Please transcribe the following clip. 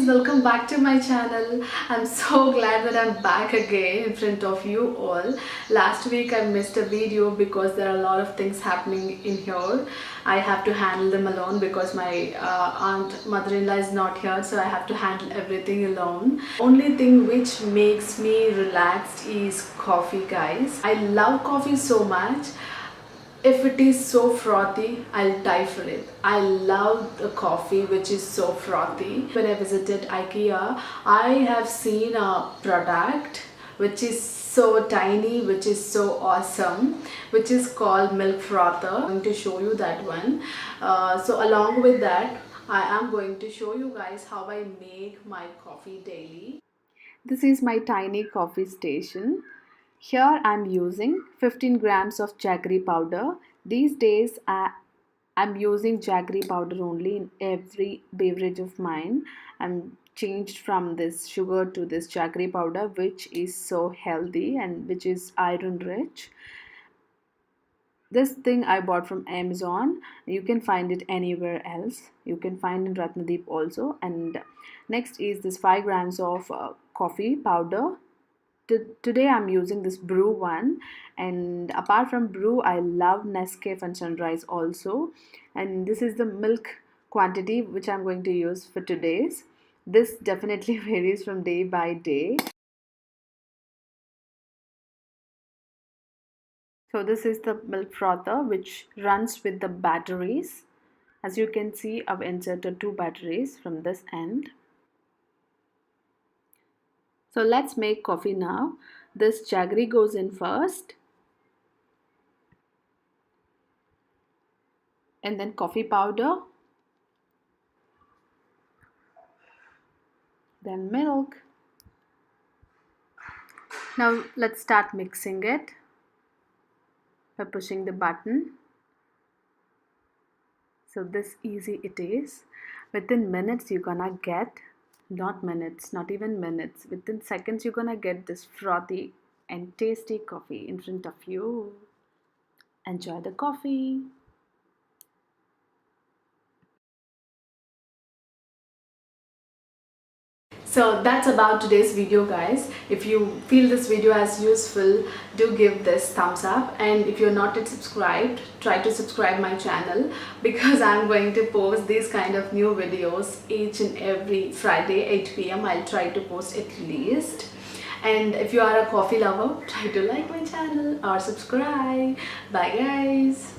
welcome back to my channel. I'm so glad that I'm back again in front of you all. Last week I missed a video because there are a lot of things happening in here. I have to handle them alone because my aunt mother-in-law is not here, so I have to handle everything alone. Only thing which makes me relaxed is coffee, guys. I love coffee so much. If it is so frothy, I'll die for it. I love the coffee which is so frothy. When I visited IKEA, I have seen a product which is so tiny, which is so awesome, which is called milk frother. I'm going to show you that one. So along with that, I am going to show you guys how I make my coffee daily. This is my tiny coffee station. Here I'm using 15 grams of jaggery powder. These days I'm using jaggery powder only in every beverage of mine. I'm changed from this sugar to this jaggery powder, which is so healthy and which is iron rich. This thing I bought from Amazon. You can find it anywhere else. You can find in Ratnadeep also. And next is this 5 grams of coffee powder. Today I'm using this brew one, and apart from brew I love Nescafe and Sunrise also. And this is the milk quantity which I'm going to use for today's. This definitely varies from day by day. So this is the milk frother which runs with the batteries. As you can see, I've inserted 2 batteries from this end. So let's make coffee now. This jaggery goes in first, and then coffee powder, then milk. Now let's start mixing it by pushing the button. So this easy it is. Within minutes you're gonna get, not minutes, not even minutes, within seconds you're gonna get this frothy and tasty coffee in front of you. Enjoy the coffee. So that's about today's video, guys. If you feel this video as useful, do give this thumbs up, and if you're not yet subscribed, try to subscribe my channel because I'm going to post these kind of new videos each and every Friday 8 p.m. I'll try to post at least. And if you are a coffee lover, try to like my channel or subscribe. Bye guys.